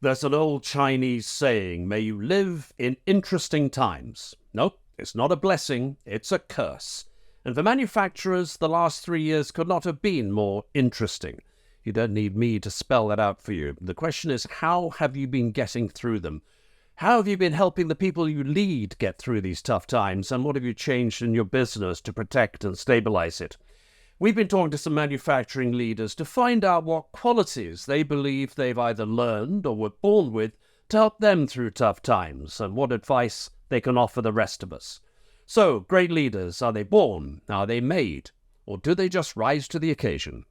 There's an old Chinese saying, may you live in interesting times. No, it's not a blessing, it's a curse. And for manufacturers, the last 3 years could not have been more interesting. You don't need me to spell that out for you. The question is, how have you been getting through them? How have you been helping the people you lead get through these tough times? And what have you changed in your business to protect and stabilize it? We've been talking to some manufacturing leaders to find out what qualities they believe they've either learned or were born with to help them through tough times, and what advice they can offer the rest of us. So, great leaders, are they born? Are they made? Or do they just rise to the occasion?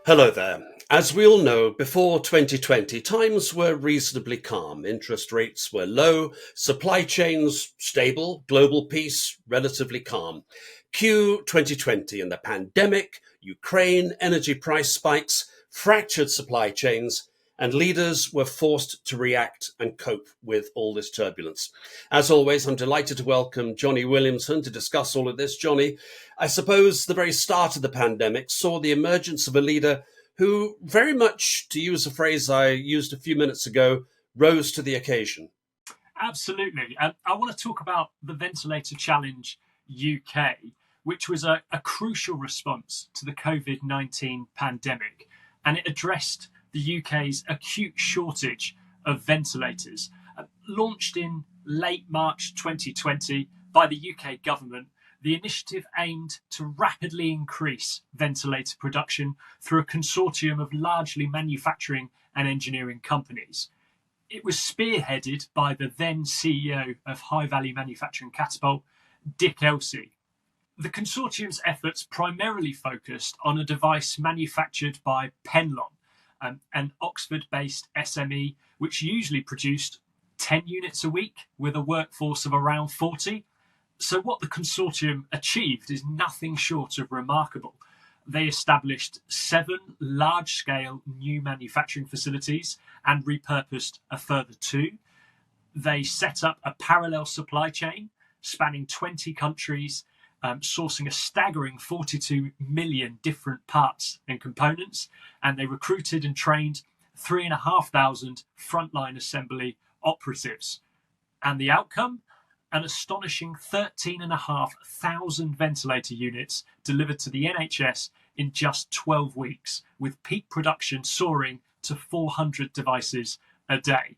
Hello there. As we all know, before 2020, times were reasonably calm. Interest rates were low, supply chains stable, global peace relatively calm. Q 2020 and the pandemic, Ukraine, energy price spikes, fractured supply chains, and leaders were forced to react and cope with all this turbulence. As always, I'm delighted to welcome Jonny Williamson to discuss all of this. Jonny, I suppose the very start of the pandemic saw the emergence of a leader who very much, to use a phrase I used a few minutes ago, rose to the occasion. Absolutely. I want to talk about the Ventilator Challenge UK, which was a crucial response to the COVID-19 pandemic, and it addressed the UK's acute shortage of ventilators. Launched in late March 2020 by the UK government, the initiative aimed to rapidly increase ventilator production through a consortium of largely manufacturing and engineering companies. It was spearheaded by the then CEO of High Value Manufacturing Catapult, Elsy. The consortium's efforts primarily focused on a device manufactured by Penlon, an Oxford-based SME, which usually produced 10 units a week with a workforce of around 40. So what the consortium achieved is nothing short of remarkable. They established 7 large-scale new manufacturing facilities and repurposed a further 2. They set up a parallel supply chain spanning 20 countries, sourcing a staggering 42 million different parts and components, and they recruited and trained 3,500 frontline assembly operatives. And the outcome? An astonishing 13,500 ventilator units delivered to the NHS in just 12 weeks, with peak production soaring to 400 devices a day.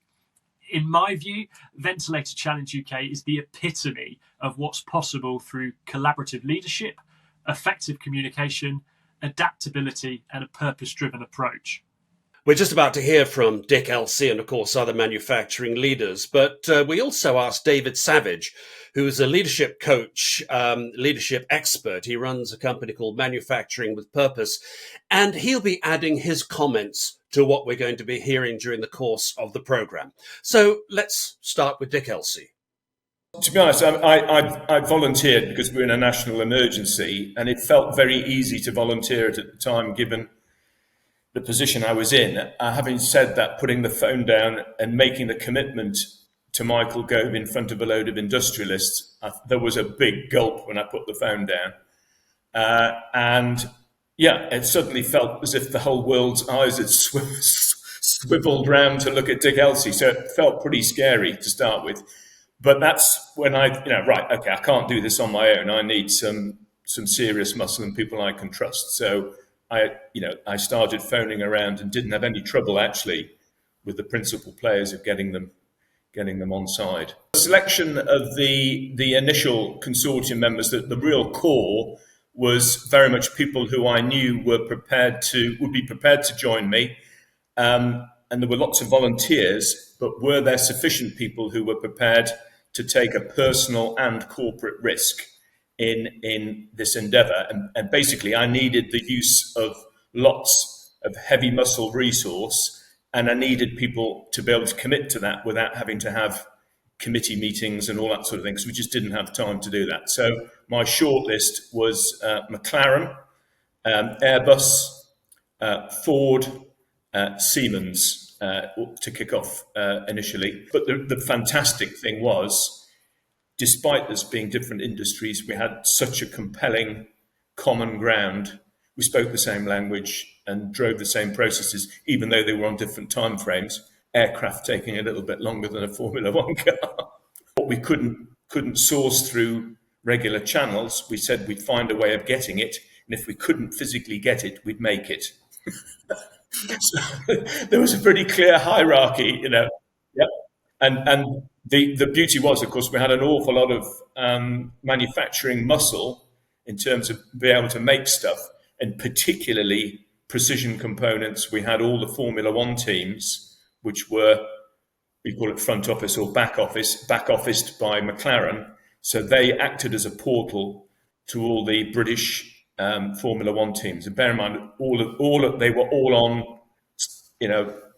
In my view, Ventilator Challenge UK is the epitome of what's possible through collaborative leadership, effective communication, adaptability, and a purpose-driven approach. We're just about to hear from Dick Elsy and, of course, other manufacturing leaders. But we also asked David Savage, who's a leadership coach, leadership expert. He runs a company called Manufacturing with Purpose, and he'll be adding his comments to what we're going to be hearing during the course of the programme. So let's start with Dick Elsy. To be honest, I volunteered because we're in a national emergency, and it felt very easy to volunteer at the time, given the position I was in. Having said that, putting the phone down and making the commitment to Michael Gove in front of a load of industrialists, there was a big gulp when I put the phone down. And yeah, it suddenly felt as if the whole world's eyes had swiveled round to look at Dick Elsy. So it felt pretty scary to start with. But that's when I can't do this on my own. I need some serious muscle and people I can trust. So I started phoning around and didn't have any trouble actually with the principal players of getting them on side. The selection of the initial consortium members, the real core, was very much people who I knew would be prepared to join me. And there were lots of volunteers, but were there sufficient people who were prepared to take a personal and corporate risk in this endeavour? And basically, I needed the use of lots of heavy muscle resource, and I needed people to be able to commit to that without having to have committee meetings and all that sort of thing, because we just didn't have time to do that. So my shortlist was McLaren, Airbus, Ford, Siemens to kick off initially. But the fantastic thing was despite us being different industries, we had such a compelling common ground. We spoke the same language and drove the same processes, even though they were on different time frames. Aircraft taking a little bit longer than a Formula One car. What we couldn't source through regular channels, we said we'd find a way of getting it, and if we couldn't physically get it, we'd make it. So there was a pretty clear hierarchy, Yep. And the beauty was, of course, we had an awful lot of manufacturing muscle in terms of being able to make stuff, and particularly precision components. We had all the Formula One teams, which were, we call it front office or back officed by McLaren. So they acted as a portal to all the British Formula One teams. And bear in mind, they were all on,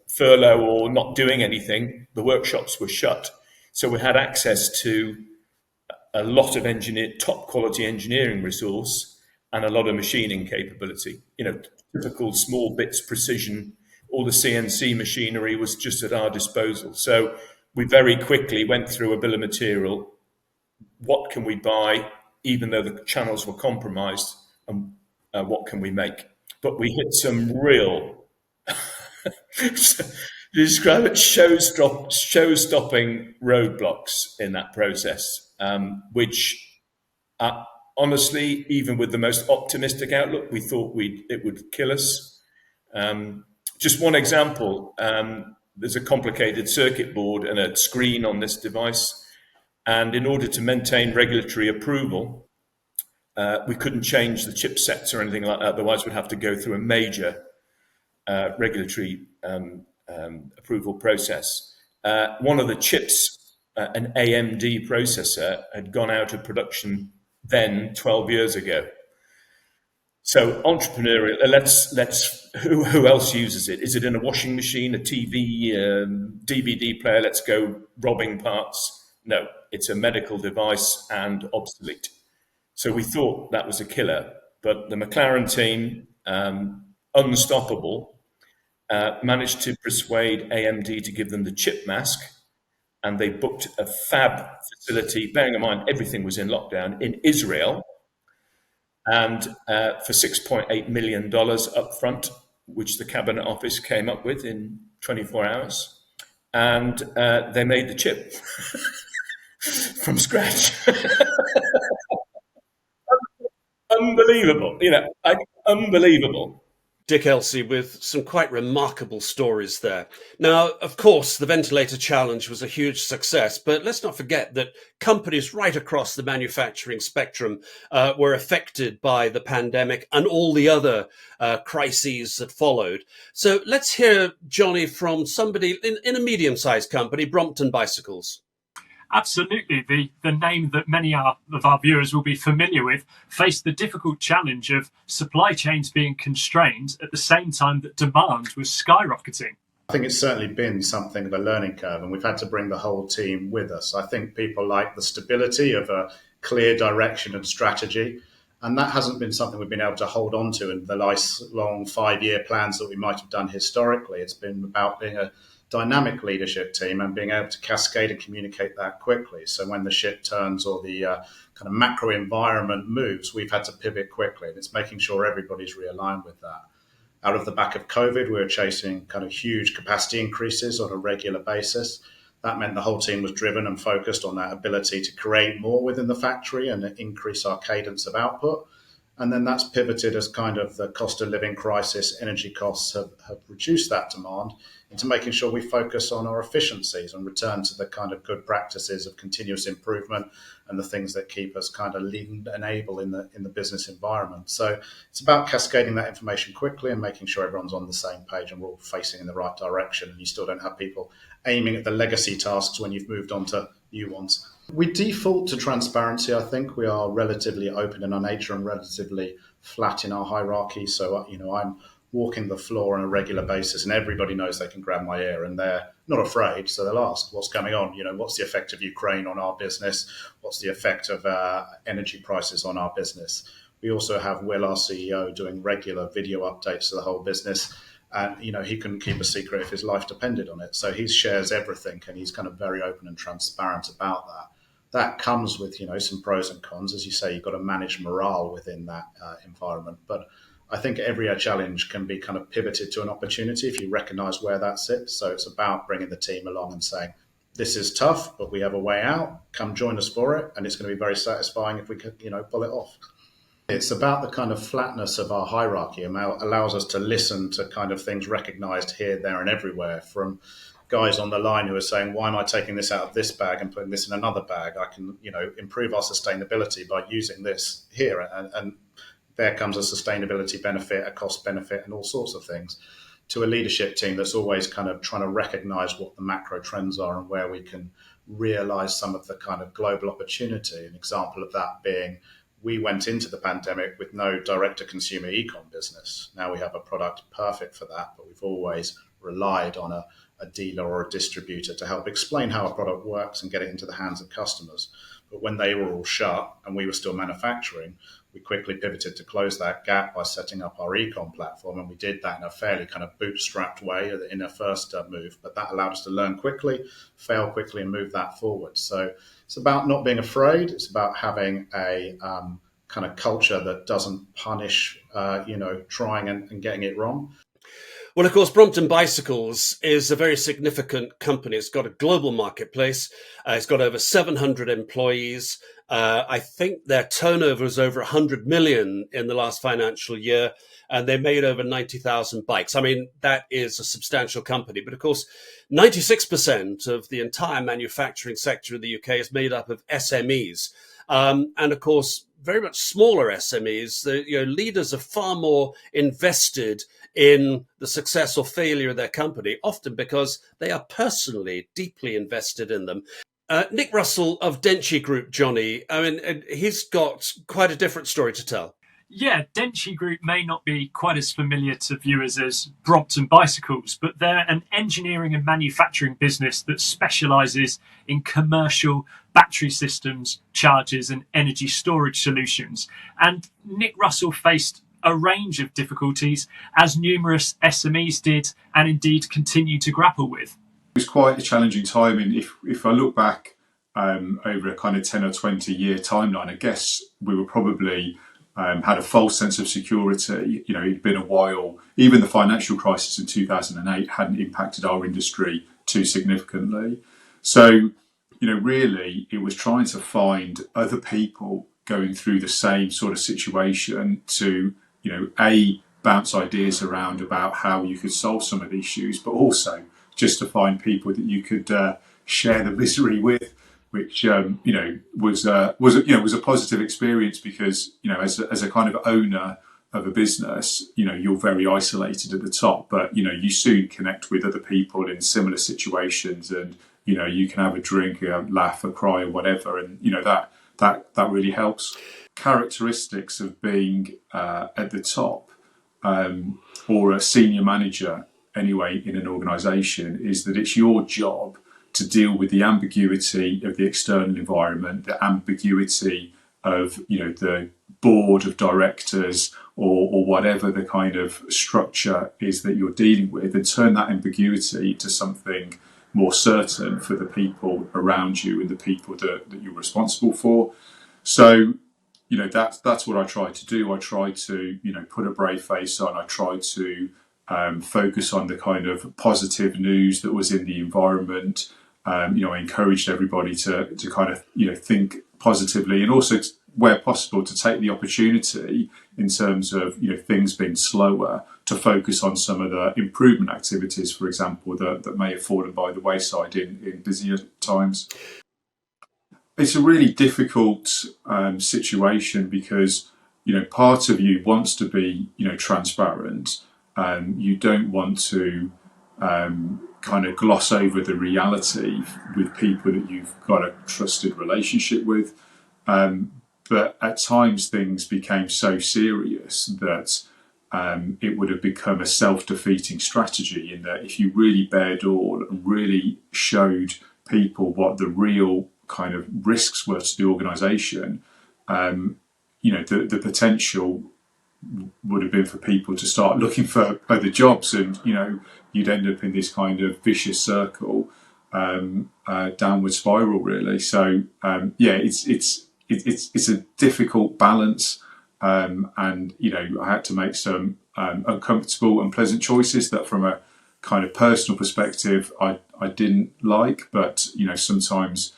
furlough or not doing anything. The workshops were shut. So we had access to a lot of top quality engineering resource and a lot of machining capability. Typical small bits precision. All the CNC machinery was just at our disposal. So we very quickly went through a bill of material. What can we buy, even though the channels were compromised, and what can we make? But we hit some real, to describe it, show-stopping roadblocks in that process, which honestly, even with the most optimistic outlook, we thought it would kill us. Just one example, there's a complicated circuit board and a screen on this device. And in order to maintain regulatory approval, we couldn't change the chipsets or anything like that. Otherwise, we'd have to go through a major regulatory approval process. One of the chips, an AMD processor, had gone out of production then 12 years ago. So entrepreneurial, who else uses it? Is it in a washing machine, a TV, DVD player? Let's go robbing parts. No, it's a medical device and obsolete. So we thought that was a killer, but the McLaren team, unstoppable, managed to persuade AMD to give them the chip mask, and they booked a fab facility, bearing in mind everything was in lockdown, in Israel, and for $6.8 million up front, which the Cabinet Office came up with in 24 hours. And they made the chip from scratch. Unbelievable, unbelievable. Dick Elsy with some quite remarkable stories there. Now, of course, the Ventilator Challenge was a huge success, but let's not forget that companies right across the manufacturing spectrum were affected by the pandemic and all the other crises that followed. So let's hear, Jonny, from somebody in a medium-sized company, Brompton Bicycles. Absolutely. The name that many of our viewers will be familiar with faced the difficult challenge of supply chains being constrained at the same time that demand was skyrocketing. I think it's certainly been something of a learning curve, and we've had to bring the whole team with us. I think people like the stability of a clear direction and strategy, and that hasn't been something we've been able to hold on to in the lifelong 5-year plans that we might have done historically. It's been about being a dynamic leadership team and being able to cascade and communicate that quickly. So when the ship turns or the kind of macro environment moves, we've had to pivot quickly, and it's making sure everybody's realigned with that. Out of the back of COVID, we were chasing kind of huge capacity increases on a regular basis. That meant the whole team was driven and focused on that ability to create more within the factory and increase our cadence of output. And then that's pivoted as kind of the cost of living crisis, energy costs have reduced that demand into making sure we focus on our efficiencies and return to the kind of good practices of continuous improvement and the things that keep us kind of lean and able in the business environment. So it's about cascading that information quickly and making sure everyone's on the same page and we're all facing in the right direction, and you still don't have people aiming at the legacy tasks when you've moved on to new ones. We default to transparency. I think we are relatively open in our nature and relatively flat in our hierarchy. So, I'm walking the floor on a regular basis and everybody knows they can grab my ear and they're not afraid. So they'll ask, what's going on? What's the effect of Ukraine on our business? What's the effect of energy prices on our business? We also have Will, our CEO, doing regular video updates to the whole business. And, he couldn't keep a secret if his life depended on it. So he shares everything and he's kind of very open and transparent about that. that comes with, some pros and cons. As you say, you've got to manage morale within that environment. But I think every challenge can be kind of pivoted to an opportunity if you recognize where that sits. So it's about bringing the team along and saying, this is tough, but we have a way out. Come join us for it. And it's going to be very satisfying if we could, pull it off. It's about the kind of flatness of our hierarchy. It allows us to listen to kind of things recognized here, there, and everywhere, from guys on the line who are saying, why am I taking this out of this bag and putting this in another bag? I can, improve our sustainability by using this here. And there comes a sustainability benefit, a cost benefit, and all sorts of things, to a leadership team that's always kind of trying to recognize what the macro trends are and where we can realize some of the kind of global opportunity. An example of that being, we went into the pandemic with no direct-to-consumer e-com business. Now we have a product perfect for that, but we've always relied on a dealer or a distributor to help explain how a product works and get it into the hands of customers. But when they were all shut and we were still manufacturing, we quickly pivoted to close that gap by setting up our e-com platform. And we did that in a fairly kind of bootstrapped way in our first move. But that allowed us to learn quickly, fail quickly, and move that forward. So it's about not being afraid. It's about having a kind of culture that doesn't punish, trying and getting it wrong. Well, of course, Brompton Bicycles is a very significant company. It's got a global marketplace. It's got over 700 employees. I think their turnover is over 100 million in the last financial year, and they made over 90,000 bikes. I mean, that is a substantial company. But of course, 96% of the entire manufacturing sector in the UK is made up of SMEs. And of course, very much smaller SMEs. The leaders are far more invested in the success or failure of their company, often because they are personally deeply invested in them. Nick Russell of Dentchy Group, Jonny, I mean, he's got quite a different story to tell. Yeah, Dentchy Group may not be quite as familiar to viewers as Brompton Bicycles, but they're an engineering and manufacturing business that specialises in commercial battery systems, chargers and energy storage solutions. And Nick Russell faced a range of difficulties, as numerous SMEs did and indeed continue to grapple with. It was quite a challenging time. And if I look back over a kind of 10 or 20 year timeline, I guess we were probably had a false sense of security. It'd been a while. Even the financial crisis in 2008 hadn't impacted our industry too significantly. So, really it was trying to find other people going through the same sort of situation to, bounce ideas around about how you could solve some of the issues, but also just to find people that you could share the misery with, which was a positive experience because as a kind of owner of a business, you're very isolated at the top, but you soon connect with other people in similar situations, and you can have a drink, a laugh, a cry, or whatever, and that really helps. Characteristics of being at the top or a senior manager anyway in an organisation is that it's your job to deal with the ambiguity of the external environment, the ambiguity of the board of directors or whatever the kind of structure is that you're dealing with, and turn that ambiguity to something more certain for the people around you and the people that you're responsible for. So that's what I try to do. I try to put a brave face on. I try to focus on the kind of positive news that was in the environment. I encouraged everybody to kind of think positively, and also where possible to take the opportunity in terms of things being slower to focus on some of the improvement activities, for example, that may have fallen by the wayside in busier times. It's a really difficult situation because part of you wants to be transparent. You don't want to kind of gloss over the reality with people that you've got a trusted relationship with. But at times things became so serious that it would have become a self-defeating strategy, in that if you really bared all and really showed people what the real kind of risks were to the organisation, the potential would have been for people to start looking for other jobs, and you'd end up in this kind of vicious circle downward spiral, really. So it's a difficult balance, and I had to make some uncomfortable and pleasant choices that, from a kind of personal perspective, I didn't like. But sometimes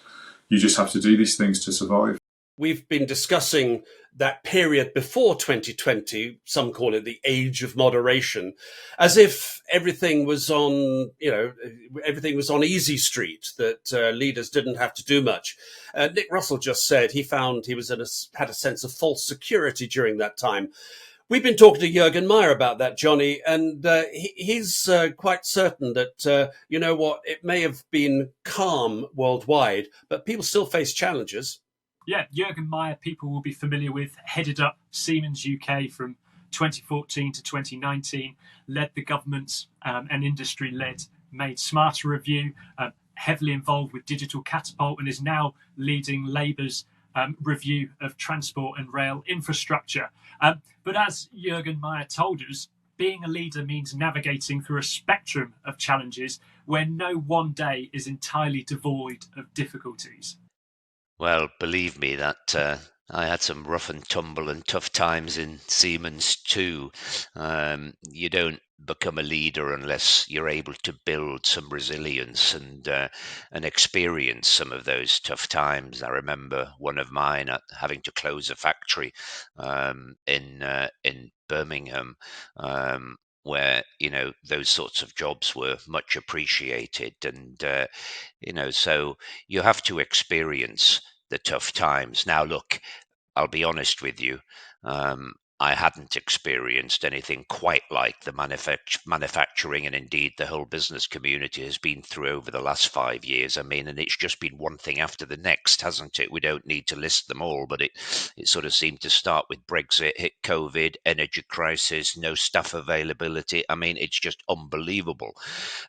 you just have to do these things to survive. We've been discussing that period before 2020, some call it the age of moderation, as if everything was on, everything was on easy street, that leaders didn't have to do much. Nick Russell just said he found he was had a sense of false security during that time. We've been talking to Juergen Maier about that, Jonny, and he's quite certain that, it may have been calm worldwide, but people still face challenges. Yeah, Juergen Maier, people will be familiar with, headed up Siemens UK from 2014 to 2019, led the government's and industry-led Made Smarter review, heavily involved with Digital Catapult, and is now leading Labour's review of transport and rail infrastructure. But as Juergen Maier told us, being a leader means navigating through a spectrum of challenges where no one day is entirely devoid of difficulties. Well, believe me, that I had some rough and tumble and tough times in Siemens too. You don't become a leader unless you're able to build some resilience and experience some of those tough times. I remember one of mine having to close a factory in Birmingham. Where those sorts of jobs were much appreciated, and so you have to experience the tough times. Now, look, I'll be honest with you. I hadn't experienced anything quite like the manufacturing and indeed the whole business community has been through over the last 5 years. I mean, and it's just been one thing after the next, hasn't it? We don't need to list them all, but it sort of seemed to start with Brexit, hit COVID, energy crisis, no staff availability. I mean, it's just unbelievable.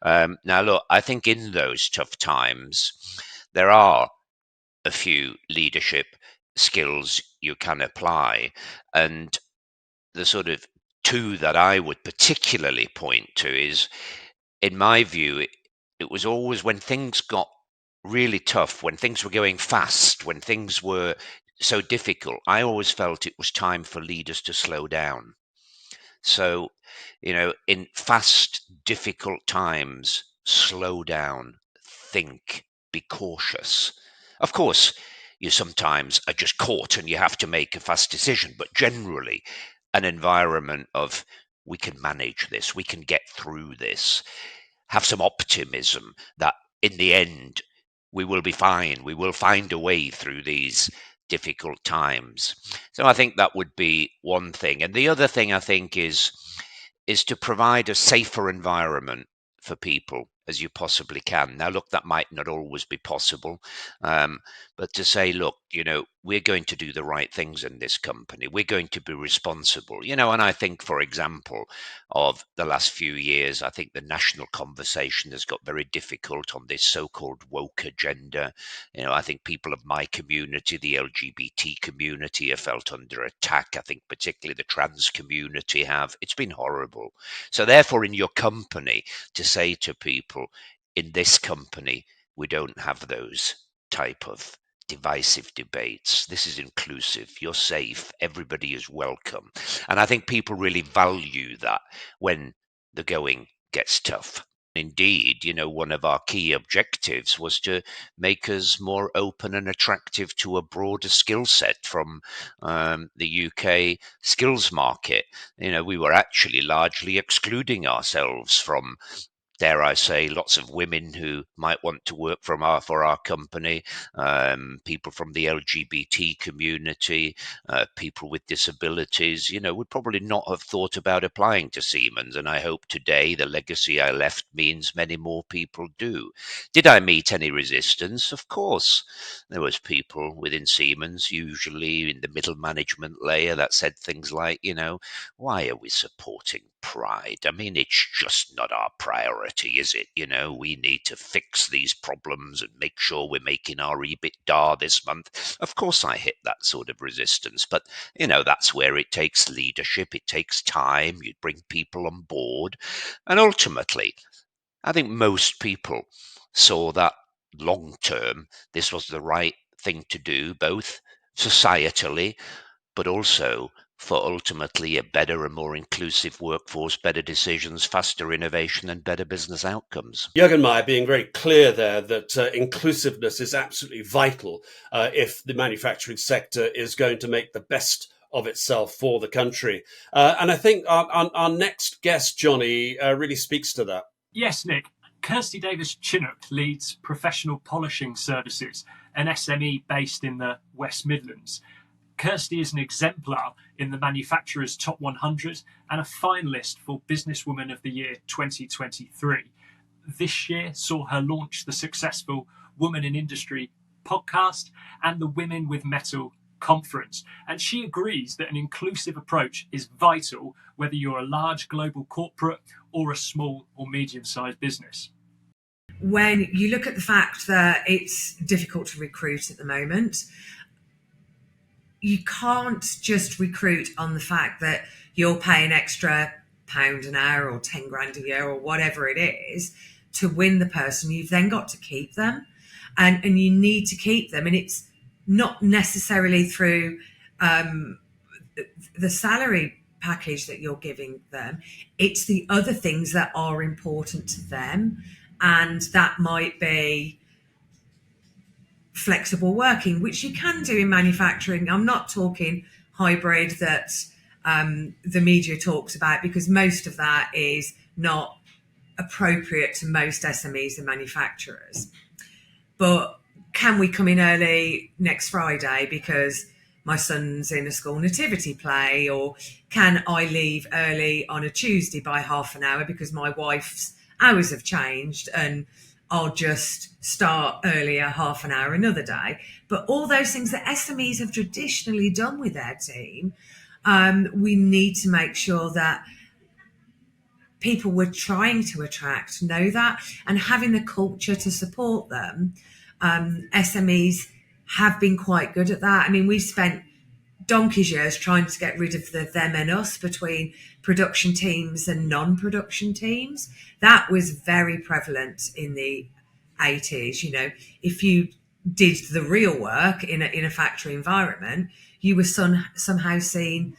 Now, look, I think in those tough times, there are a few leadership skills you can apply. And the sort of two that I would particularly point to is, in my view, it was always when things got really tough, when things were going fast, when things were so difficult, I always felt it was time for leaders to slow down. So, in fast, difficult times, slow down, think, be cautious. Of course, you sometimes are just caught and you have to make a fast decision, but generally, an environment of we can manage this, we can get through this, have some optimism that in the end we will be fine, we will find a way through these difficult times. So I think that would be one thing. And the other thing I think is to provide a safer environment for people as you possibly can. Now, look, that might not always be possible, but to say, look, we're going to do the right things in this company. We're going to be responsible, and I think, for example, of the last few years, I think the national conversation has got very difficult on this so-called woke agenda. I think people of my community, the LGBT community, have felt under attack. I think particularly the trans community have. It's been horrible. So therefore, in your company, to say to people, in this company, we don't have those type of divisive debates. This is inclusive. You're safe. Everybody is welcome. And I think people really value that when the going gets tough. Indeed, one of our key objectives was to make us more open and attractive to a broader skill set from the UK skills market. We were actually largely excluding ourselves from, dare I say, lots of women who might want to work for our company, people from the LGBT community, people with disabilities, would probably not have thought about applying to Siemens. And I hope today the legacy I left means many more people do. Did I meet any resistance? Of course. There was people within Siemens, usually in the middle management layer, that said things like, why are we supporting Pride? I mean, it's just not our priority, is it? We need to fix these problems and make sure we're making our EBITDA this month. Of course, I hit that sort of resistance, but that's where it takes leadership. It takes time. You bring people on board, and ultimately, I think most people saw that long term, this was the right thing to do, both societally, but also for ultimately a better and more inclusive workforce, better decisions, faster innovation, and better business outcomes. Juergen Maier being very clear there that inclusiveness is absolutely vital if the manufacturing sector is going to make the best of itself for the country. And I think our next guest, Jonny, really speaks to that. Yes, Nick. Kirsty Davis-Chinook leads Professional Polishing Services, an SME based in the West Midlands. Kirsty is an exemplar in the Manufacturers Top 100 and a finalist for Businesswoman of the Year 2023. This year saw her launch the successful Woman in Industry podcast and the Women with Metal conference. And she agrees that an inclusive approach is vital, whether you're a large global corporate or a small or medium-sized business. When you look at the fact that it's difficult to recruit at the moment, you can't just recruit on the fact that you'll pay an extra £1 an hour or 10 grand a year or whatever it is to win the person. You've then got to keep them, and you need to keep them. And it's not necessarily through the salary package that you're giving them. It's the other things that are important to them. And that might be flexible working, which you can do in manufacturing. I'm not talking hybrid that the media talks about, because most of that is not appropriate to most SMEs and manufacturers. But can we come in early next Friday because my son's in a school nativity play? Or can I leave early on a Tuesday by half an hour because my wife's hours have changed and I'll just start earlier half an hour another day? But all those things that SMEs have traditionally done with their team, we need to make sure that people we're trying to attract know that, and having the culture to support them. SMEs have been quite good at that. I mean, we've spent donkey's years trying to get rid of the them and us between production teams and non-production teams. That was very prevalent in the 80s. You know, if you did the real work in a factory environment, you were somehow seen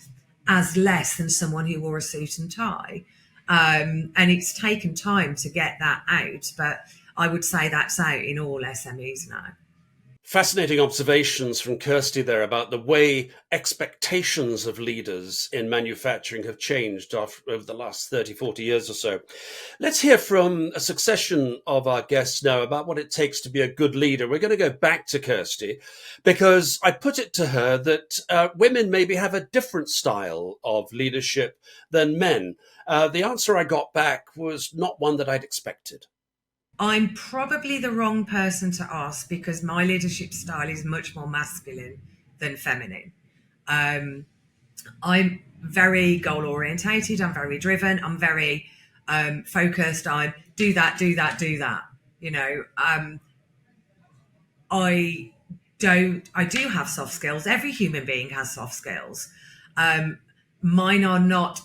as less than someone who wore a suit and tie. And it's taken time to get that out, but I would say that's out in all SMEs now. Fascinating observations from Kirsty there about the way expectations of leaders in manufacturing have changed over the last 30, 40 years or so. Let's hear from a succession of our guests now about what it takes to be a good leader. We're going to go back to Kirsty because I put it to her that women maybe have a different style of leadership than men. The answer I got back was not one that I'd expected. I'm probably the wrong person to ask because my leadership style is much more masculine than feminine. I'm very goal orientated. I'm very driven. I'm very focused. I do that. You know, I do have soft skills. Every human being has soft skills. Mine are not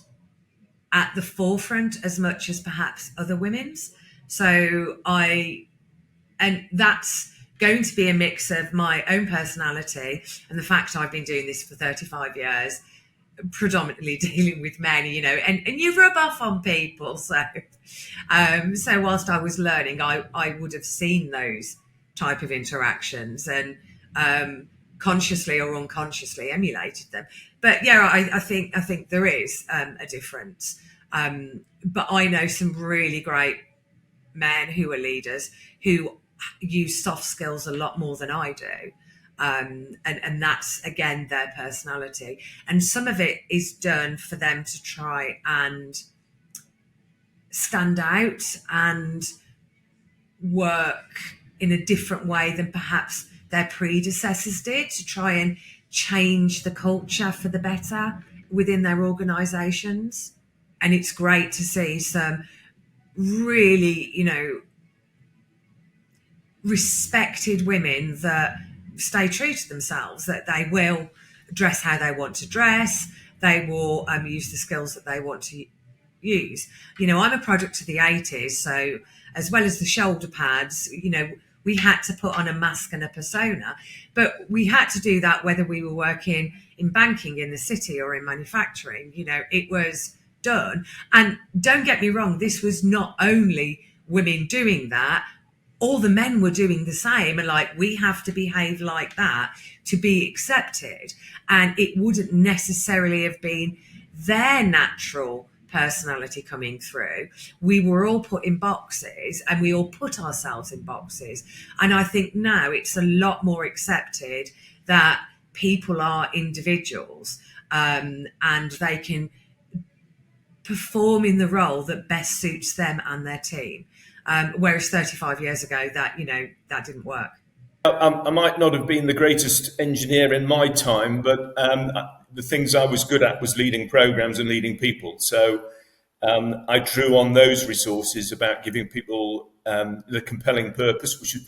at the forefront as much as perhaps other women's. So and that's going to be a mix of my own personality and the fact I've been doing this for 35 years, predominantly dealing with men, you know, and you rub off on people. So whilst I was learning, I would have seen those type of interactions and consciously or unconsciously emulated them. But yeah, I think there is a difference. But I know some really great men who are leaders who use soft skills a lot more than I do. And that's, again, their personality. And some of it is done for them to try and stand out and work in a different way than perhaps their predecessors did, to try and change the culture for the better within their organisations. And it's great to see some really, you know, respected women that stay true to themselves, that they will dress how they want to dress, they will use the skills that they want to use. You know, I'm a product of the 80s, so as well as the shoulder pads, we had to put on a mask and a persona, but we had to do that whether we were working in banking in the city or in manufacturing. It was done. And don't get me wrong, this was not only women doing that. All the men were doing the same, and we have to behave like that to be accepted. And it wouldn't necessarily have been their natural personality coming through. We were all put in boxes, and we all put ourselves in boxes. And I think now it's a lot more accepted that people are individuals, and they can perform in the role that best suits them and their team. Whereas 35 years ago, that didn't work. I might not have been the greatest engineer in my time, but the things I was good at was leading programs and leading people. So I drew on those resources about giving people the compelling purpose, which is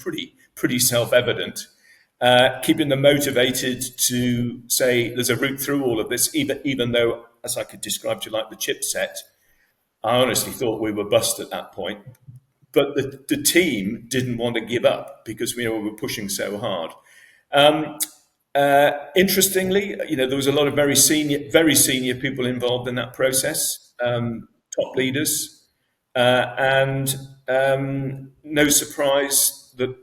pretty self-evident, keeping them motivated to say there's a route through all of this, even though, as I could describe to you, like the chipset, I honestly thought we were bust at that point. But the team didn't want to give up because we were pushing so hard. Interestingly, there was a lot of very senior people involved in that process, top leaders, and no surprise that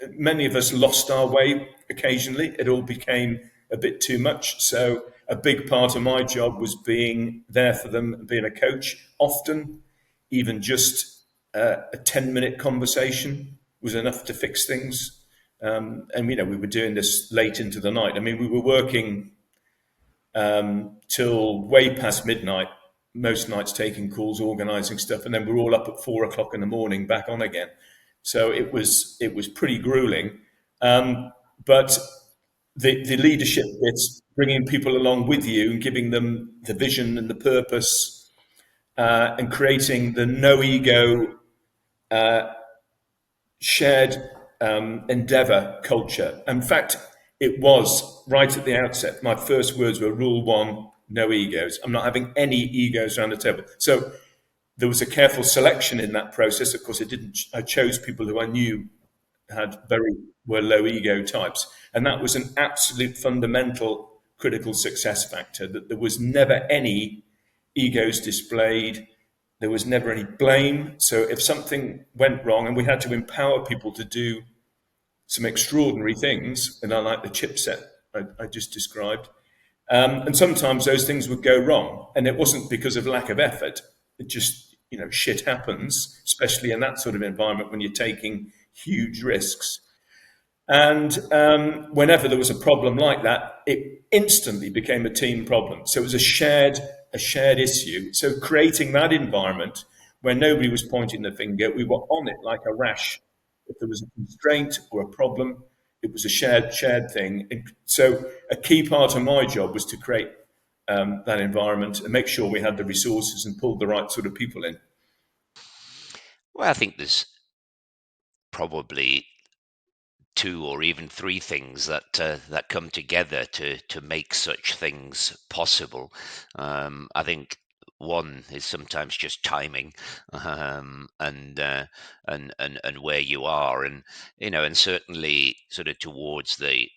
many of us lost our way occasionally. It all became a bit too much. So a big part of my job was being there for them, being a coach. Often, even just a 10-minute conversation was enough to fix things. And, we were doing this late into the night. I mean, we were working till way past midnight, most nights taking calls, organising stuff, and then we're all up at 4 o'clock in the morning back on again. So it was pretty grueling. But the leadership bits, bringing people along with you and giving them the vision and the purpose, and creating the no ego shared endeavour culture. In fact, it was right at the outset. My first words were rule 1, no egos. I'm not having any egos around the table. So there was a careful selection in that process. Of course, I chose people who I knew were low ego types. And that was an absolute fundamental critical success factor, that there was never any egos displayed. There was never any blame. So if something went wrong, and we had to empower people to do some extraordinary things, and I like the chipset I just described, and sometimes those things would go wrong, and it wasn't because of lack of effort. It just, shit happens, especially in that sort of environment when you're taking huge risks. And whenever there was a problem like that, it instantly became a team problem. So it was a shared issue. So creating that environment where nobody was pointing the finger, we were on it like a rash. If there was a constraint or a problem, it was a shared thing. And so a key part of my job was to create that environment and make sure we had the resources and pulled the right sort of people in. Well, I think there's probably 2 or even 3 things that come together to make such things possible. I think one is sometimes just timing, and where you are, and certainly sort of towards the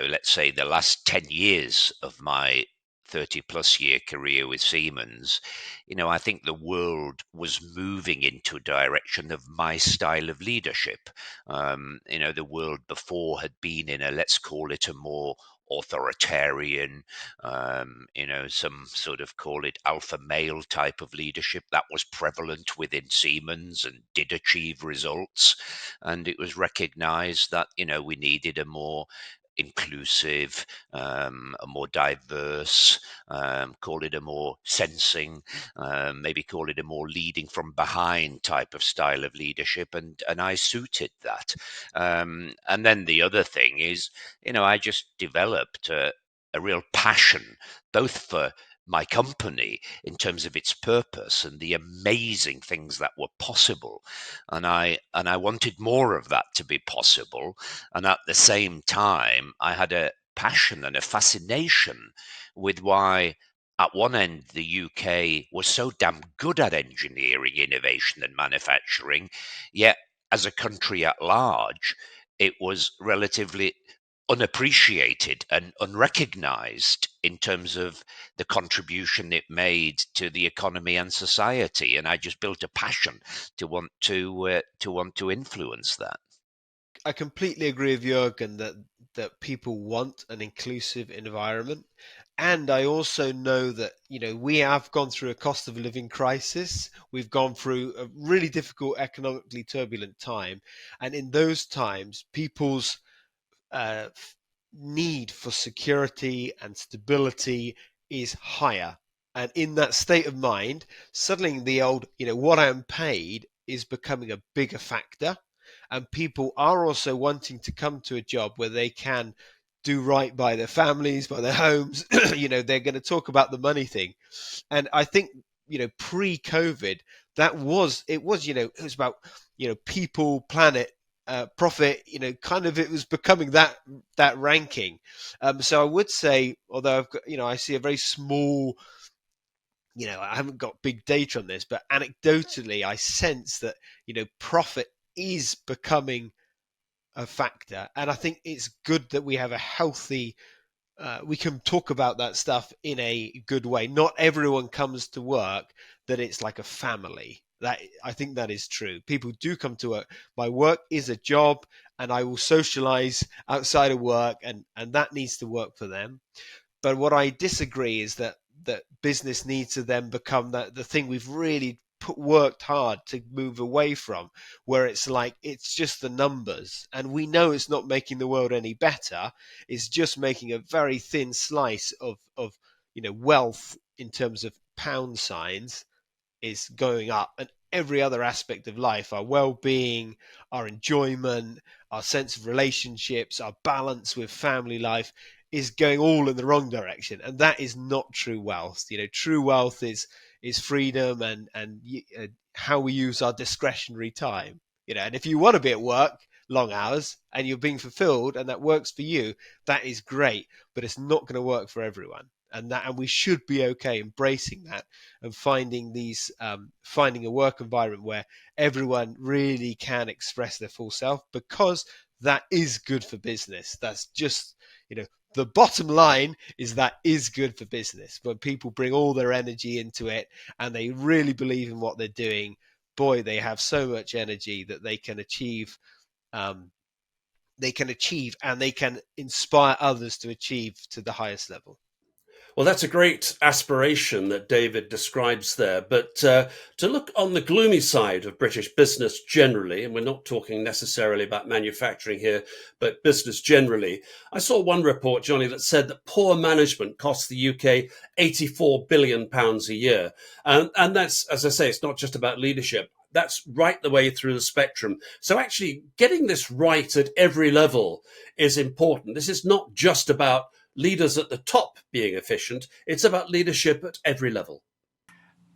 let's say the last 10 years of my 30+ year career with Siemens, I think the world was moving into a direction of my style of leadership. The world before had been in let's call it a more authoritarian, some sort of call it alpha male type of leadership that was prevalent within Siemens and did achieve results. And it was recognized that, we needed a more inclusive, a more diverse, call it a more sensing, maybe call it a more leading from behind type of style of leadership, and I suited that. And then the other thing is, I just developed a real passion both for my company in terms of its purpose and the amazing things that were possible, and I wanted more of that to be possible. And at the same time, I had a passion and a fascination with why at one end, the UK was so damn good at engineering, innovation, and manufacturing, yet as a country at large, it was relatively unappreciated and unrecognized in terms of the contribution it made to the economy and society. And I just built a passion to want to influence that. I completely agree with Juergen that people want an inclusive environment. And I also know that, we have gone through a cost of living crisis. We've gone through a really difficult, economically turbulent time. And in those times, people's need for security and stability is higher. And in that state of mind, suddenly the old, what I'm paid is becoming a bigger factor. And people are also wanting to come to a job where they can do right by their families, by their homes. They're going to talk about the money thing. And I think, pre-COVID, it was about, people, planet, profit, it was becoming that ranking. So I would say, although I've got, I see a very small, I haven't got big data on this, but anecdotally, I sense that, profit is becoming a factor. And I think it's good that we have a healthy, we can talk about that stuff in a good way. Not everyone comes to work that it's like a family. I think that is true. People do come to work. My work is a job, and I will socialize outside of work, and that needs to work for them. But what I disagree is that business needs to then become the thing we've really worked hard to move away from, where it's like it's just the numbers, and we know it's not making the world any better. It's just making a very thin slice of wealth in terms of pound signs is going up, and every other aspect of life, our well-being, our enjoyment, our sense of relationships, our balance with family life, is going all in the wrong direction. And that is not true wealth. True wealth is freedom and how we use our discretionary time. And if you want to be at work long hours and you're being fulfilled and that works for you, that is great, but it's not going to work for everyone. And we should be okay embracing that and finding a work environment where everyone really can express their full self, because that is good for business. That's just, the bottom line is that is good for business. When people bring all their energy into it and they really believe in what they're doing, boy, they have so much energy that they can achieve, and they can inspire others to achieve to the highest level. Well, that's a great aspiration that David describes there. But to look on the gloomy side of British business generally, and we're not talking necessarily about manufacturing here, but business generally, I saw one report, Jonny, that said that poor management costs the UK £84 billion a year. And that's, as I say, it's not just about leadership. That's right the way through the spectrum. So actually getting this right at every level is important. This is not just about leaders at the top being efficient. It's about leadership at every level.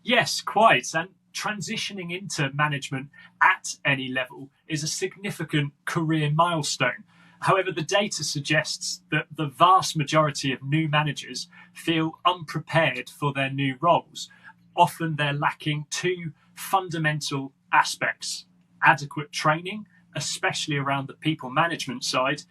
Yes, quite. And transitioning into management at any level is a significant career milestone. However, the data suggests that the vast majority of new managers feel unprepared for their new roles. Often they're lacking two fundamental aspects: adequate training, especially around the people management side,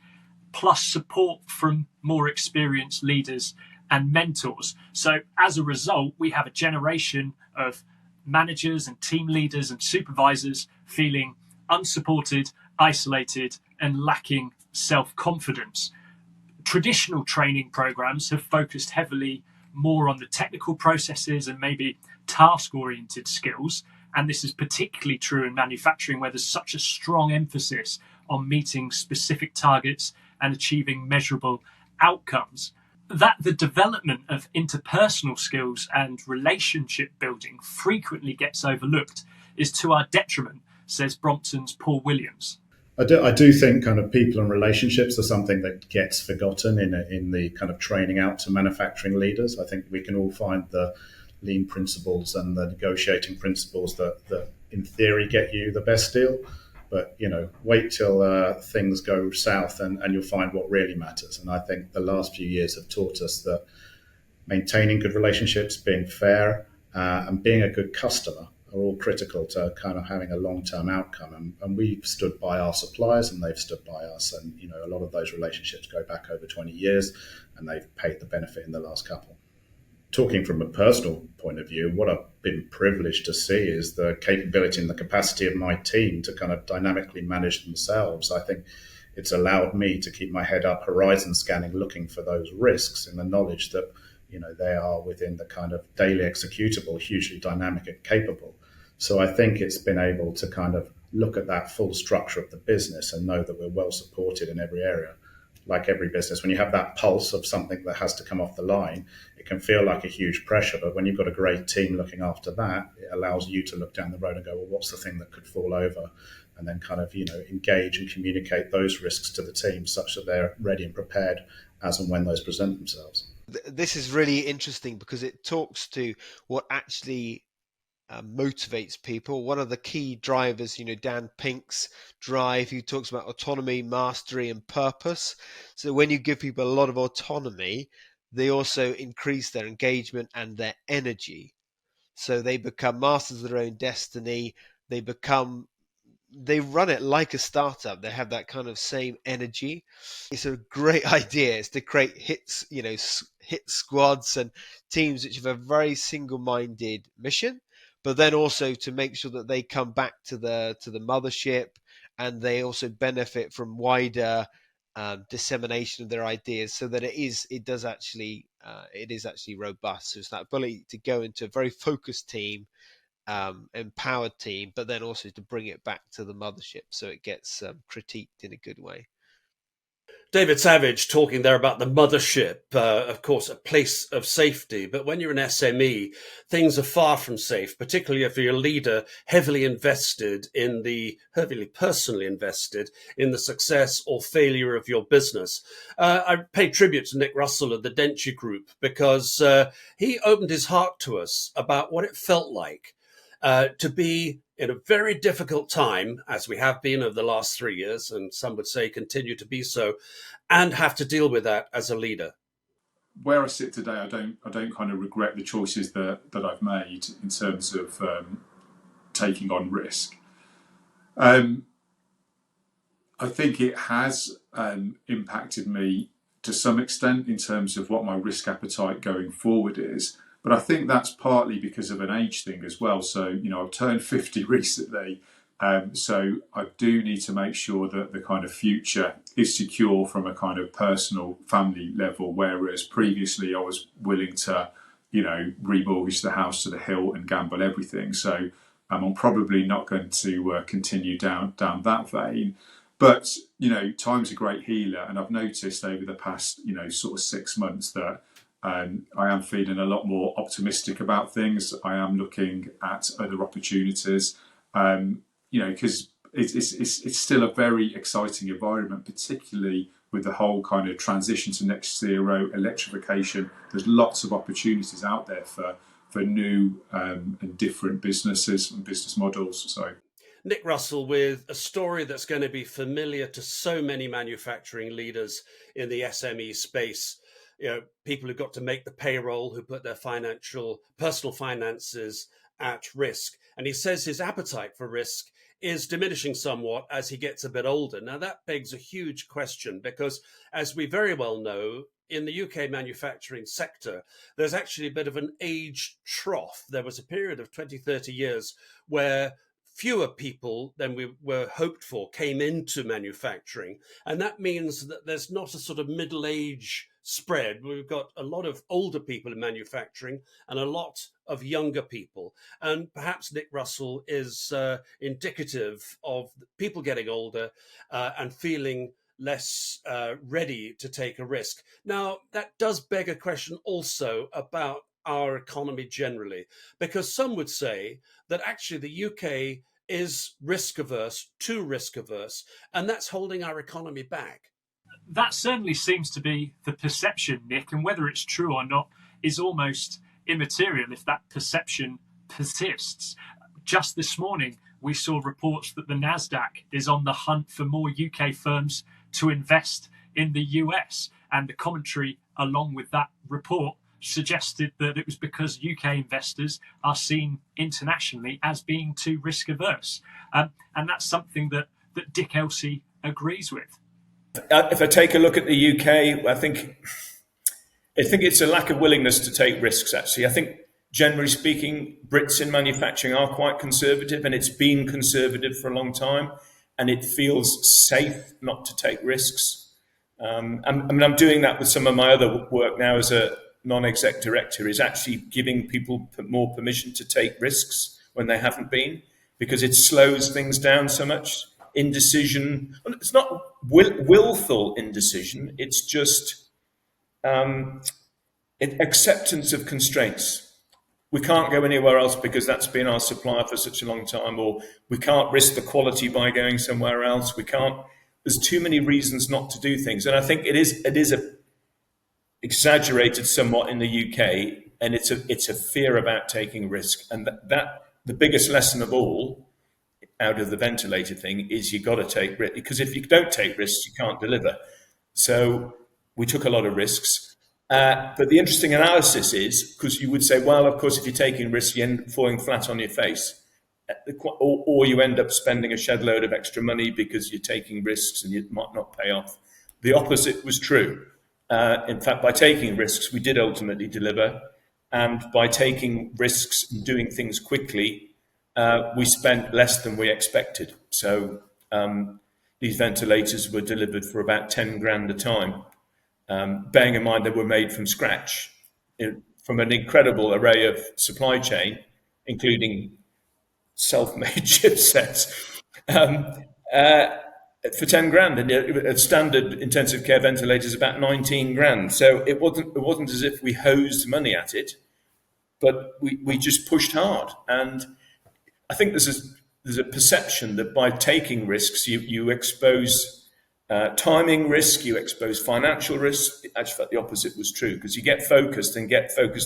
plus support from more experienced leaders and mentors. So as a result, we have a generation of managers and team leaders and supervisors feeling unsupported, isolated, and lacking self-confidence. Traditional training programs have focused heavily more on the technical processes and maybe task-oriented skills. And this is particularly true in manufacturing, where there's such a strong emphasis on meeting specific targets and achieving measurable outcomes. That the development of interpersonal skills and relationship building frequently gets overlooked is to our detriment, says Brompton's Paul Williams. I do think kind of people and relationships are something that gets forgotten in the kind of training out to manufacturing leaders. I think we can all find the lean principles and the negotiating principles that in theory get you the best deal. But, wait till things go south and you'll find what really matters. And I think the last few years have taught us that maintaining good relationships, being fair, and being a good customer are all critical to kind of having a long-term outcome. And we've stood by our suppliers and they've stood by us. And, a lot of those relationships go back over 20 years and they've paid the benefit in the last couple. Talking from a personal point of view, what I've been privileged to see is the capability and the capacity of my team to kind of dynamically manage themselves. I think it's allowed me to keep my head up, horizon scanning, looking for those risks in the knowledge that, they are within the kind of daily executable, hugely dynamic and capable. So I think it's been able to kind of look at that full structure of the business and know that we're well supported in every area. Like every business, when you have that pulse of something that has to come off the line, it can feel like a huge pressure. But when you've got a great team looking after that, it allows you to look down the road and go, well, what's the thing that could fall over? And then kind of, engage and communicate those risks to the team such that they're ready and prepared as and when those present themselves. This is really interesting because it talks to what actually motivates people. One of the key drivers, Dan Pink's drive, he talks about autonomy, mastery, and purpose. So when you give people a lot of autonomy, they also increase their engagement and their energy. So they become masters of their own destiny. They run it like a startup. They have that kind of same energy. It's a great idea. It's to create hit squads and teams which have a very single-minded mission, but then also to make sure that they come back to the mothership, and they also benefit from wider dissemination of their ideas, so that it is actually robust. So it's that ability to go into a very focused team, empowered team, but then also to bring it back to the mothership so it gets critiqued in a good way. David Savage talking there about the mothership, of course, a place of safety. But when you're an SME, things are far from safe, particularly if you're a leader heavily personally invested in the success or failure of your business. I pay tribute to Nick Russell of the Dentsu Group because he opened his heart to us about what it felt like to be in a very difficult time, as we have been over the last 3 years, and some would say continue to be so, and have to deal with that as a leader. Where I sit today, I don't kind of regret the choices that I've made in terms of taking on risk. I think it has impacted me to some extent in terms of what my risk appetite going forward is. But I think that's partly because of an age thing as well. So, I've turned 50 recently. So I do need to make sure that the kind of future is secure from a kind of personal family level. Whereas previously I was willing to, remortgage the house to the hilt and gamble everything. So I'm probably not going to continue down that vein. But, time's a great healer. And I've noticed over the past, sort of 6 months that I am feeling a lot more optimistic about things. I am looking at other opportunities, because it's still a very exciting environment, particularly with the whole kind of transition to net zero, electrification. There's lots of opportunities out there for new and different businesses and business models. So, Nick Russell with a story that's going to be familiar to so many manufacturing leaders in the SME space. People who got to make the payroll, who put their personal finances at risk. And he says his appetite for risk is diminishing somewhat as he gets a bit older. Now, that begs a huge question because, as we very well know, in the UK manufacturing sector, there's actually a bit of an age trough. There was a period of 20, 30 years where fewer people than we were hoped for came into manufacturing. And that means that there's not a sort of middle age spread. We've got a lot of older people in manufacturing and a lot of younger people. And perhaps Nick Russell is indicative of people getting older and feeling less ready to take a risk. Now, that does beg a question also about our economy generally, because some would say that actually the UK is too risk averse, and that's holding our economy back. That certainly seems to be the perception, Nick, and whether it's true or not is almost immaterial if that perception persists. Just this morning, we saw reports that the Nasdaq is on the hunt for more UK firms to invest in the US, and the commentary along with that report suggested that it was because UK investors are seen internationally as being too risk averse. And that's something that Dick Elsy agrees with. If I take a look at the UK, I think it's a lack of willingness to take risks, actually. I think, generally speaking, Brits in manufacturing are quite conservative, and it's been conservative for a long time, and it feels safe not to take risks. I'm doing that with some of my other work now as a non-exec director, is actually giving people more permission to take risks when they haven't been, because it slows things down so much. Indecision, it's not willful indecision, it's just acceptance of constraints. We can't go anywhere else because that's been our supplier for such a long time, or we can't risk the quality by going somewhere else. There's too many reasons not to do things. And I think it is exaggerated somewhat in the UK, and it's a fear about taking risk. And that the biggest lesson of all out of the ventilator thing is you got to take risks, because if you don't take risks, you can't deliver. So we took a lot of risks. But the interesting analysis is, because you would say, well, of course, if you're taking risks, you end up falling flat on your face. Or you end up spending a shed load of extra money because you're taking risks and you might not pay off. The opposite was true. In fact, by taking risks, we did ultimately deliver. And by taking risks and doing things quickly, we spent less than we expected. So these ventilators were delivered for about 10 grand a time. Bearing in mind they were made from scratch, from an incredible array of supply chain, including self-made chipsets, for 10 grand, and a standard intensive care ventilator is about 19 grand. So it wasn't as if we hosed money at it, but we just pushed hard. And I think there's a perception that by taking risks, you expose timing risk, you expose financial risk. Actually, the opposite was true, because you get focused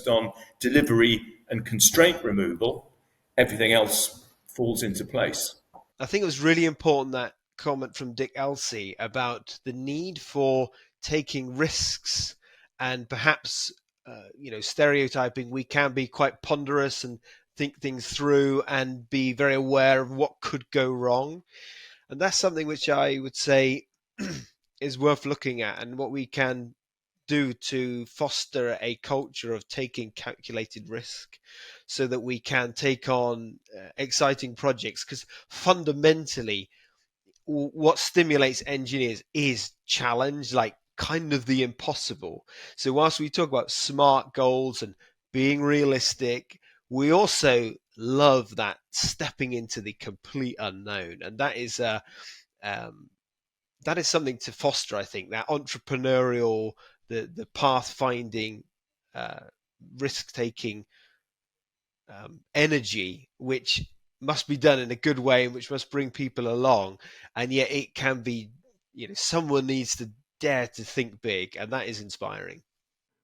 on delivery and constraint removal, everything else falls into place. I think it was really important, that comment from Dick Elsy about the need for taking risks, and perhaps stereotyping. We can be quite ponderous and think things through and be very aware of what could go wrong, and that's something which I would say is worth looking at, and what we can do to foster a culture of taking calculated risk so that we can take on exciting projects. Because fundamentally, what stimulates engineers is challenge, like kind of the impossible. So whilst we talk about smart goals and being realistic, we also love that stepping into the complete unknown, and that is something to foster. I think that entrepreneurial, the path-finding, risk-taking energy, which must be done in a good way, and which must bring people along. And yet it can be, someone needs to dare to think big, and that is inspiring.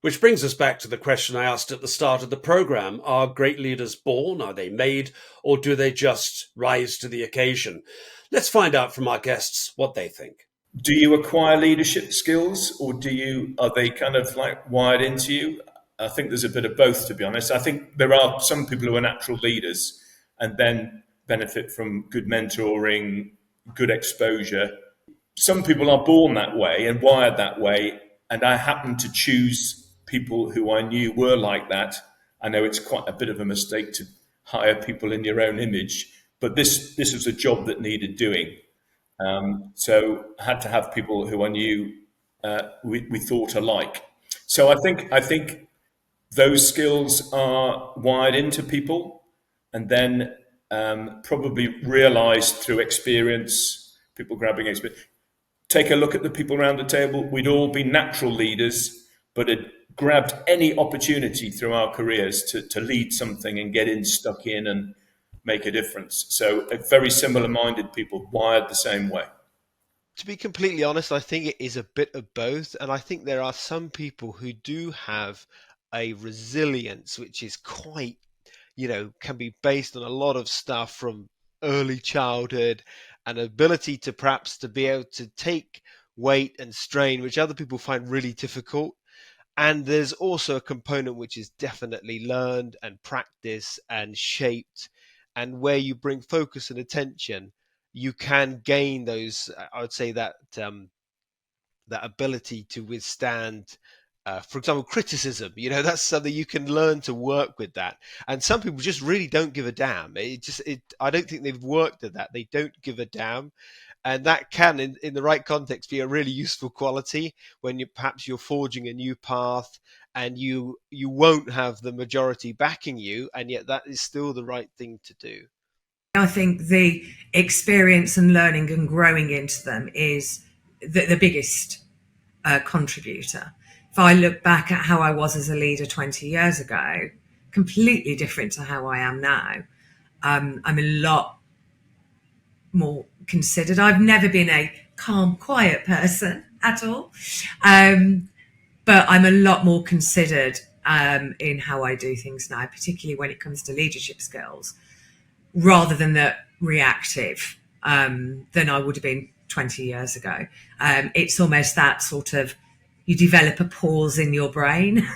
Which brings us back to the question I asked at the start of the programme. Are great leaders born? Are they made? Or do they just rise to the occasion? Let's find out from our guests what they think. Do you acquire leadership skills, or are they kind of like wired into you? I think there's a bit of both, to be honest. I think there are some people who are natural leaders and then benefit from good mentoring, good exposure. Some people are born that way and wired that way, and I happen to choose people who I knew were like that. I know it's quite a bit of a mistake to hire people in your own image, but this was a job that needed doing. So I had to have people who I knew we thought alike. So I think those skills are wired into people, and then probably realised through experience, people grabbing experience. Take a look at the people around the table. We'd all be natural leaders, but had grabbed any opportunity through our careers to lead something and get stuck in and make a difference. So very similar-minded people, wired the same way. To be completely honest, I think it is a bit of both. And I think there are some people who do have a resilience which is quite, can be based on a lot of stuff from early childhood, and ability to perhaps to be able to take weight and strain, which other people find really difficult. And there's also a component which is definitely learned and practiced and shaped, and where you bring focus and attention, you can gain those. I would say that that ability to withstand, for example, criticism. That's something you can learn to work with that. And some people just really don't give a damn. I don't think they've worked at that. They don't give a damn. And that can, in the right context, be a really useful quality when perhaps you're forging a new path and you won't have the majority backing you, and yet that is still the right thing to do. I think the experience and learning and growing into them is the biggest contributor. If I look back at how I was as a leader 20 years ago, completely different to how I am now. I'm a lot more considered. I've never been a calm, quiet person at all. But I'm a lot more considered in how I do things now, particularly when it comes to leadership skills, rather than the reactive than I would have been 20 years ago. It's almost that sort of, you develop a pause in your brain.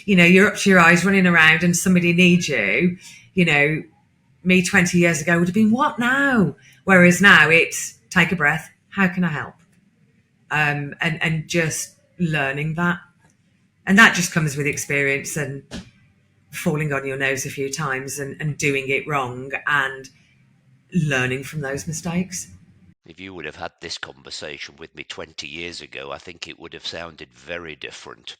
You're up to your eyes running around and somebody needs you. Me 20 years ago would have been, what now? Whereas now it's, take a breath. How can I help? And just learning that. And that just comes with experience and falling on your nose a few times and doing it wrong and learning from those mistakes. If you would have had this conversation with me 20 years ago, I think it would have sounded very different.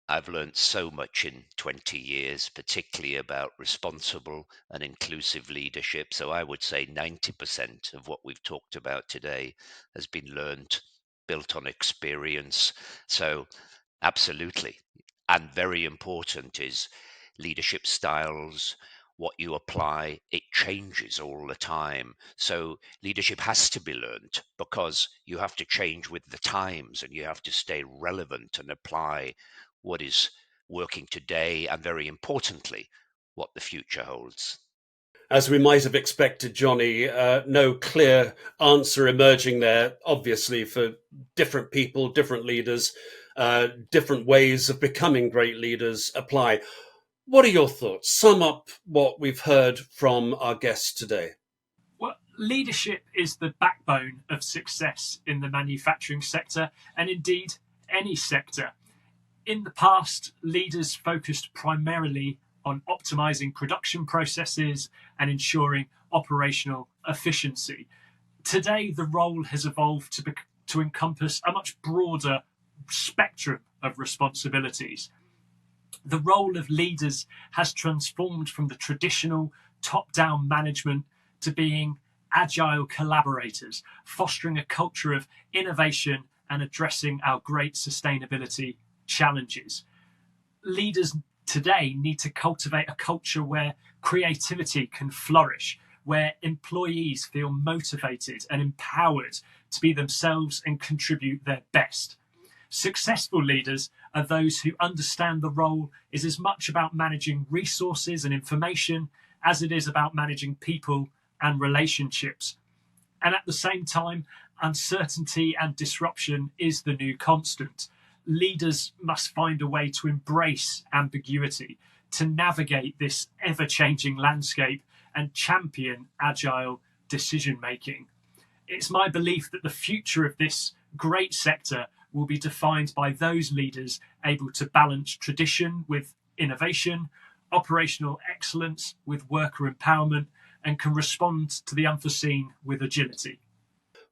I've learned so much in 20 years, particularly about responsible and inclusive leadership. So I would say 90% of what we've talked about today has been learned, built on experience. So absolutely. And very important is leadership styles, what you apply, it changes all the time. So leadership has to be learned because you have to change with the times and you have to stay relevant and apply what is working today, and very importantly, what the future holds. As we might have expected, Jonny, no clear answer emerging there, obviously, for different people, different leaders, different ways of becoming great leaders apply. What are your thoughts? Sum up what we've heard from our guests today. Well, leadership is the backbone of success in the manufacturing sector, and indeed any sector. In the past, leaders focused primarily on optimizing production processes and ensuring operational efficiency. Today, the role has evolved to encompass a much broader spectrum of responsibilities. The role of leaders has transformed from the traditional top-down management to being agile collaborators, fostering a culture of innovation and addressing our great sustainability challenges. Leaders today need to cultivate a culture where creativity can flourish, where employees feel motivated and empowered to be themselves and contribute their best. Successful leaders are those who understand the role is as much about managing resources and information as it is about managing people and relationships. And at the same time, uncertainty and disruption is the new constant. Leaders must find a way to embrace ambiguity, to navigate this ever-changing landscape and champion agile decision-making. It's my belief that the future of this great sector will be defined by those leaders able to balance tradition with innovation, operational excellence with worker empowerment, and can respond to the unforeseen with agility.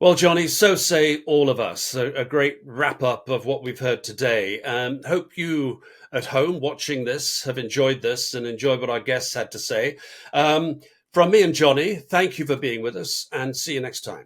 Well, Jonny, so say all of us. A great wrap-up of what we've heard today. Hope you at home watching this have enjoyed this and enjoyed what our guests had to say. From me and Jonny, thank you for being with us and see you next time.